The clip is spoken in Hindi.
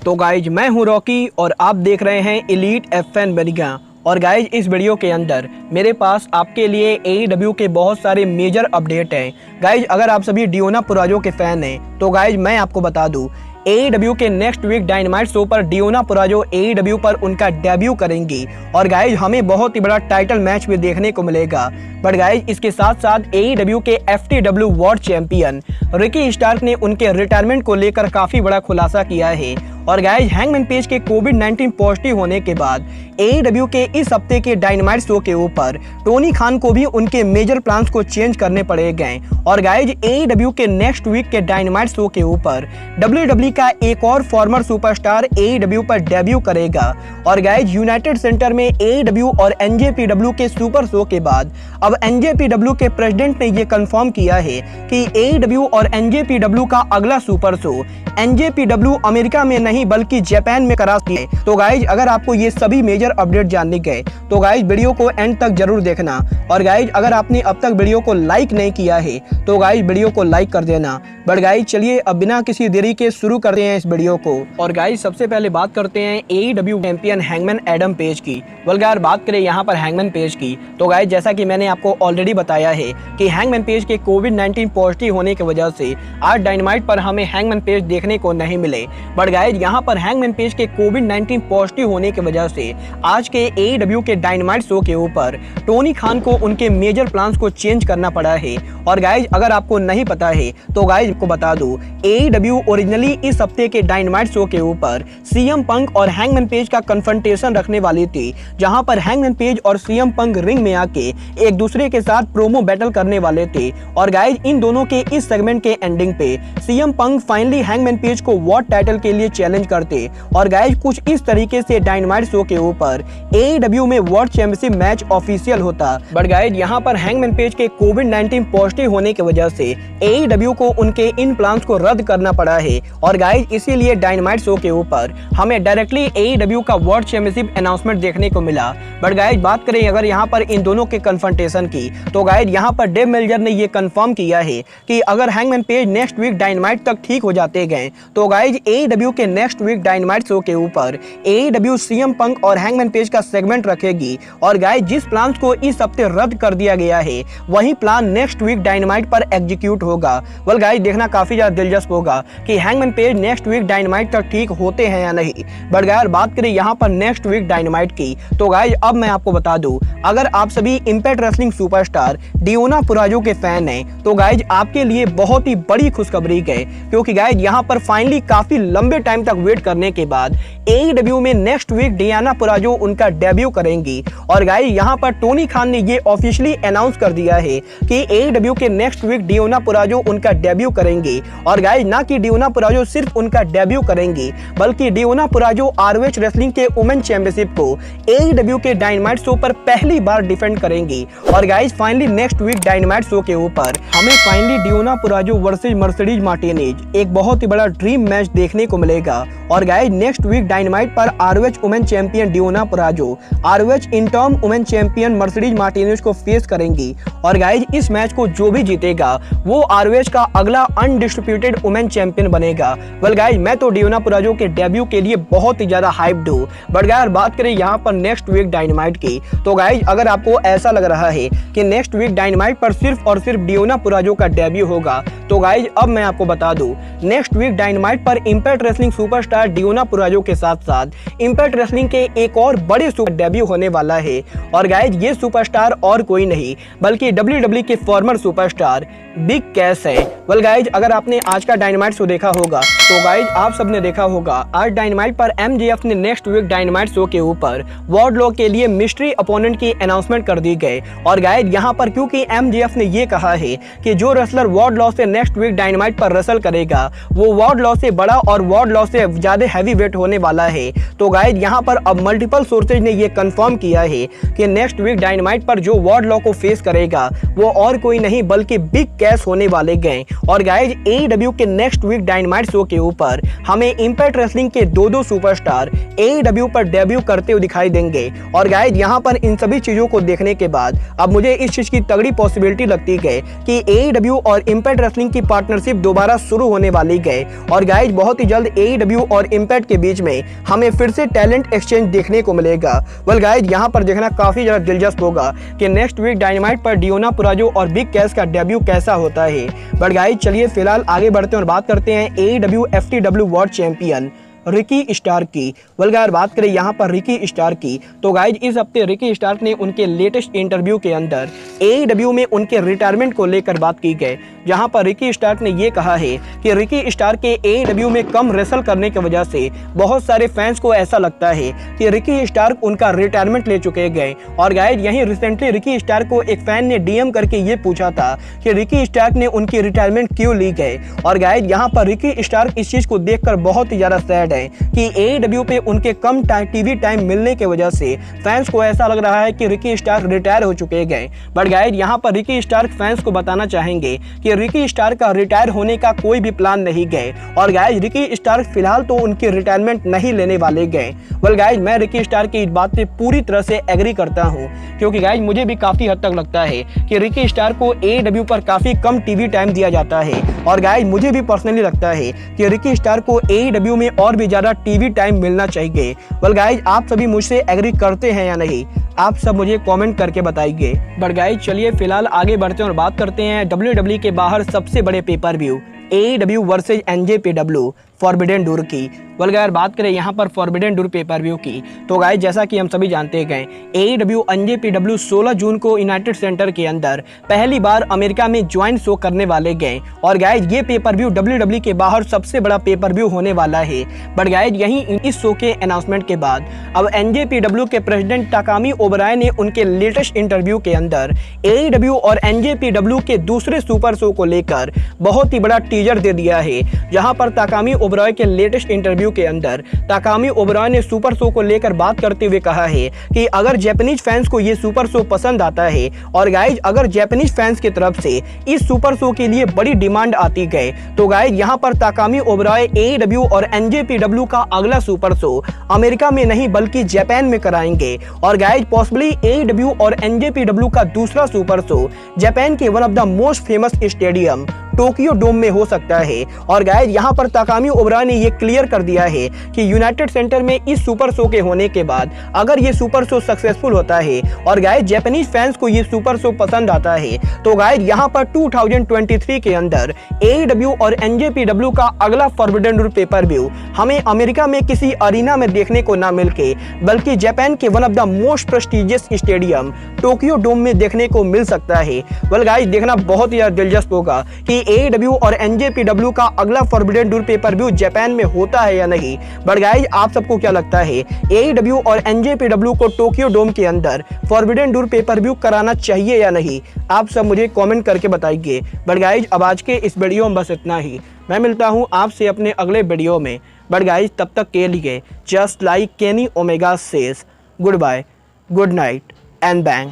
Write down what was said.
तो गाइज मैं हूं रॉकी और आप देख रहे हैं एलीट एफएन बनिगा। और गाइज इस वीडियो के अंदर मेरे पास आपके लिए AEW के बहुत सारे मेजर अपडेट हैं। गाइज अगर आप सभी डिओना पुराजो के फैन हैं तो गाइज मैं आपको बता दूं AEW के नेक्स्ट वीक डायनामाइट शो पर डिओना पुराजो AEW पर उनका डेब्यू करेंगी और गाइज हमें बहुत ही बड़ा टाइटल मैच भी देखने को मिलेगा। बट गाइज इसके साथ साथ AEW के FTW world champion Ricky Stark ने उनके रिटायरमेंट को लेकर काफी बड़ा खुलासा किया है। और गाइज हैंगमैन पेज के कोविड-19 पॉजिटिव होने के बाद AEW के इस हफ्ते के डायनामाइट शो के ऊपर टोनी खान को भी उनके मेजर प्लान्स को चेंज करने पड़ेंगे। और गाइज AEW के नेक्स्ट वीक के डायनामाइट शो के ऊपर WWE का एक और फॉर्मर सुपरस्टार AEW पर डेब्यू करेगा। और गाइज यूनाइटेड सेंटर में AEW और NJPW के सुपर शो के बाद अब NJPW के प्रेसिडेंट ने ये कंफर्म किया है कि AEW और NJPW का अगला सुपर शो NJPW अमेरिका में नहीं बल्कि जापान में करा है। तो गाइज अगर आपको ये सभी मेजर अपडेट जानने गए तो गाइज वीडियो को एंड तक जरूर देखना। और गाइज अगर आपने अब तक वीडियो को लाइक नहीं किया है तो गाइज वीडियो को लाइक कर देना। बट गाइज चलिए अब बिना किसी देरी के शुरू करते हैं इस वीडियो को। और गाइज सबसे पहले बात करते हैं AEW champion hangman Adam page की। यार बात करें यहाँ पर हैंगमैन पेज की तो गाइज जैसा कि मैंने आपको ऑलरेडी बताया है कि हैंगमैन पेज के कोविड-19 पॉजिटिव होने की वजह से आज डायनामाइट पर हमें हैंगमैन पेज देखने को नहीं मिले। बट गाइज यहाँ पर हैंगमैन पेज के कोविड-19 पॉजिटिव होने की वजह से आज के AEW के डायनामाइट शो के ऊपर टोनी खान को उनके मेजर प्लान्स को चेंज करना पड़ा है। और गाइज अगर आपको नहीं पता है तो गाइज को बता दूं AEW ओरिजिनली इस हफ्ते के डायनामाइट शो के ऊपर CM पंक और हैंगमैन पेज का कन्फ्रंटेशन रखने वाली थी, जहां पर हैंगमैन पेज और CM पंक रिंग में आके एक दूसरे के साथ प्रोमो बैटल करने वाले थे। और गाइज इन दोनों के इस सेगमेंट के एंडिंग पे CM पंक फाइनली हैंगमैन पेज को वर्ल्ड टाइटल के लिए चैलेंज करते। और गाइज कुछ इस तरीके से डायनामाइट शो के ऊपर AEW में वर्ल्ड चैंपियनशिप मैच ऑफिशियल होता। बट गाइज यहाँ पर हैंगमैन पेज के कोविड-19 पॉजिटिव होने की वजह से AEW को उनके इन प्लान्स को रद्द करना पड़ा है। और गाइज इसीलिए डायनामाइट शो के ऊपर हमें डायरेक्टली AEW का वर्ल्ड चैंपियनशिप अनाउंसमेंट देखने को मिला। बट गाइज बात करें अगर यहाँ पर इन दोनों के कन्फ्रंटेशन की तो गाइज यहाँ पर डेव मेल्जर ने ये कंफर्म किया है कि अगर Hangman Page next week Dynamite तक ठीक हो जाते गए तो गाइज AEW के नेक्स्ट वीक डायनामाइट शो के ऊपर AEW CM पंक और हैंगमैन पेज का सेगमेंट रखेगी। और गाइज जिस प्लान को इस हफ्ते रद्द कर दिया गया है वही प्लान नेक्स्ट वीक डायनामाइट पर एग्जीक्यूट होगा। गाइज देखना काफी ज्यादा दिलचस्प होगा कि Hangman Page next week Dynamite तक ठीक होते हैं या नहीं। बट गाइज बात करें यहाँ पर नेक्स्ट वीक डायनामाइट की तो गाइज अब मैं आपको बता दूं अगर आप सभी इंपैक्ट रेसलिंग सुपरस्टार डिओना पुराजो के फैन हैं तो गाइज आपके लिए बहुत ही बड़ी खुशखबरी है, क्योंकि गाइज यहाँ पर फाइनली काफी लंबे टाइम तक वेट करने के बाद AEW में नेक्स्ट वीक डियाना पुराजो उनका डेब्यू करेंगी। और गाइज यहाँ पर टोनी खान ने ये ऑफिशियली अनाउंस कर दिया है कि AEW के नेक्स्ट वीक डिओना पुराजो उनका डेब्यू करेंगे। और गाइज ना कि डिओना पुराजो सिर्फ उनका डेब्यू करेंगी बल्कि डिओना पुराजो ROH रेसलिंग के वुमेन चैंपियनशिप को AEW के डायनामाइट शो पर पहली बार डिफेंड करेंगी। और guys finally next week Dynamite show के ऊपर हमें finally Deonna Purrazzo versus Mercedes Martinez एक बहुत ही बड़ा ड्रीम मैच देखने को मिलेगा। और गाइज नेक्स्ट वीक डायनामाइट पर ROH women champion Deonna Purrazzo ROH interim women champion Mercedes Martinez को फेस करेंगी। और गाइज इस मैच को जो भी जीतेगा वो ROH का अगला अनडिस्प्यूटेड वुमेन चैंपियन बनेगा। गाइज मैं तो डिओना पुराजो के डेब्यू के लिए बहुत ही ज्यादा हाइप्ड हूँ। बट गाइज बात करें यहाँ पर नेक्स्ट वीक डायनामाइट की तो गाइज अगर आपको ऐसा लग रहा है कि नेक्स्ट वीक डायनामाइट पर सिर्फ और सिर्फ डिओना पुराजो का डेब्यू होगा तो गाइज अब मैं आपको बता दूं नेक्स्ट वीक डायनामाइट पर इंपैक्ट रेसलिंग सुपरस्टार डिओना पुराजो के साथ साथ इंपैक्ट रेसलिंग के एक और बड़े सुपर डेब्यू होने वाला है। और गाइज ये सुपरस्टार और कोई नहीं बल्कि WWE के फॉर्मर सुपरस्टार बिग कैश है। गाइज अगर आपने आज का डायनामाइट शो देखा होगा तो गाइज आप सबने देखा होगा आज डायनामाइट पर MJF ने नेक्स्ट वीक डायनामाइट शो के ऊपर वार्डलो के लिए मिस्ट्री अपोनेंट की अनाउंसमेंट कर दी गई। और गाइज यहाँ पर क्योंकि MJF ने ये कहा है कि जो रेसलर वार्डलो से नेक्स्ट वीक डायनामाइट पर रेसल करेगा वो वार्डलो से बड़ा और वार्डलो से ज्यादा हैवी वेट होने वाला है। तो गाइज यहाँ पर अब मल्टीपल सोर्सेज ने ये कंफर्म किया है कि नेक्स्ट वीक डायनामाइट पर जो वार्डलो को फेस करेगा वो और कोई नहीं बल्कि बिग कैश होने वाले गए। और गाइज AEW के नेक्स्ट वीक डायनामाइट शो के ऊपर हमें इंपैक्ट रेसलिंग के दो सुपरस्टार AEW पर डेब्यू करते हुए दिखाई देंगे। और गाइज यहाँ पर इन सभी चीजों को देखने के बाद अब मुझे इस चीज की तगड़ी पॉसिबिलिटी लगती है कि AEW और इंपैक्ट रेसलिंग की पार्टनरशिप दोबारा शुरू होने वाली है। और गाइज बहुत ही जल्द AEW AEW और इम्पैक्ट के बीच में हमें फिर से टैलेंट एक्सचेंज देखने को मिलेगा। वेल गाइज, यहाँ पर देखना काफी ज्यादा दिलचस्प होगा कि नेक्स्ट वीक डायनामाइट पर डियोना पुराजो और बिग कैश का डेब्यू कैसा होता है। बट गाइज चलिए फिलहाल आगे बढ़ते हैं और बात करते हैं AEW FTW world champion Ricky Stark की। वेल गाइस, बात करें यहाँ पर रिकी स्टार्क की तो गाइज इस हफ्ते रिकी स्टार्क ने उनके लेटेस्ट इंटरव्यू के अंदर AEW में उनके रिटायरमेंट को लेकर बात की गई, जहाँ पर रिकी स्टार्क ने ये कहा है कि रिकी स्टार्क के AEW में कम रेसल करने की वजह से बहुत सारे फैंस को ऐसा लगता है कि रिकी स्टार्क उनका रिटायरमेंट ले चुके गए। और गाइज यहीं रिसेंटली रिकी स्टार्क को एक फैन ने DM करके ये पूछा था कि रिकी स्टार्क ने उनकी रिटायरमेंट क्यों ली गए। और गाइज यहाँ पर रिकी स्टार्क इस चीज को देखकर बहुत ही ज्यादा सैड है कि AEW पे उनके कम टीवी टाइम मिलने की वजह से फैंस को ऐसा लग रहा है कि रिकी स्टार्क रिटायर हो चुके गए। बट गाइज यहाँ पर रिकी स्टार्क फैंस को बताना चाहेंगे कि रिकी स्टार्क का रिटायर होने का कोई भी प्लान नहीं गए। और गाइज रिकी स्टार्क फिलहाल तो उनकी रिटायरमेंट नहीं लेने वाले गए। वेल गाइज, मैं रिकी स्टार्क की इस बात से पूरी तरह से एग्री करता हूँ, क्योंकि गाइज मुझे भी काफी हद तक लगता है कि रिकी स्टार्क को AEW पर काफी कम टीवी टाइम दिया जाता है। और गाइज मुझे भी पर्सनली लगता है कि रिकी स्टार्क को AEW में और भी ज्यादा टीवी टाइम मिलना चाहिए। वेल गाइज, आप सभी मुझसे एग्री करते हैं या नहीं, आप सब मुझे कमेंट करके बताइए। बट गाइज चलिए फिलहाल आगे बढ़ते हैं और बात करते हैं WWE के बाहर सबसे बड़े pay per view AEW versus NJPW forbidden door की। वेल गाइस, बात करें यहाँ पर फॉरबिडन डोर पेपर व्यू की तो गाइस जैसा कि हम सभी जानते गए AEW NJPW 16 जून को यूनाइटेड सेंटर के अंदर पहली बार अमेरिका में ज्वाइंट शो करने वाले गए। और गाइस ये पेपर व्यू WWE के बाहर सबसे बड़ा पेपर व्यू होने वाला है। बट गाइस यहीं इस शो के अनाउंसमेंट के बाद अब NJPW के प्रेसिडेंट टाकामी ओबराय ने उनके लेटेस्ट इंटरव्यू के अंदर AEW और NJPW के दूसरे सुपर शो को लेकर बहुत ही बड़ा टीजर दे दिया है। जहां पर टाकामी ओबराय के लेटेस्ट इंटरव्यू के अंदर टाकामी ओबराय ने सुपर शो को लेकर बात करते हुए कहा है कि अगर जापानीज फैंस को ये सुपर शो पसंद आता है और गाइज अगर जापानीज फैंस की तरफ से इस सुपर शो के लिए बड़ी डिमांड आती गए तो गाइज यहाँ पर टाकामी ओबराय AEW और NJPW का अगला सुपर शो अमेरिका में नहीं बल्कि जापान में कराएंगे। और गाइज पॉसिबली AEW और NJPW का दूसरा सुपर शो जापान के one of the most famous stadium Tokyo Dome में हो सकता है। और गाइज यहाँ पर टाकामी ओबराय ने ये क्लियर कर दिया है कि यूनाइटेड सेंटर में इस सुपर शो के होने के बाद अगर ये सुपर शो सक्सेसफुल होता है और गाइज जापानीज फैंस को ये सुपर शो पसंद आता है तो गाइज यहाँ पर 2023 के अंदर AEW और NJPW का अगला फॉरबिडन डोर पेपर व्यू हमें अमेरिका में किसी अरीना में देखने को ना मिलके बल्कि जापान के one of the most prestigious stadium Tokyo Dome में देखने को मिल सकता है। वेल गाइज देखना बहुत ही दिलचस्प होगा कि AEW और NJPW का अगला forbidden door pay per view Japan में होता है या नहीं। बट गाइज आप सबको क्या लगता है AEW और NJPW को टोक्यो डोम के अंदर फॉरबिडन डोर पेपर व्यू कराना चाहिए या नहीं, आप सब मुझे कमेंट करके बताइए। बट गाइज अब आज के इस वीडियो में बस इतना ही, मैं मिलता हूं आपसे अपने अगले वीडियो में। बट गाइज तब तक के लिए just like Kenny Omega says goodbye, good night and bang.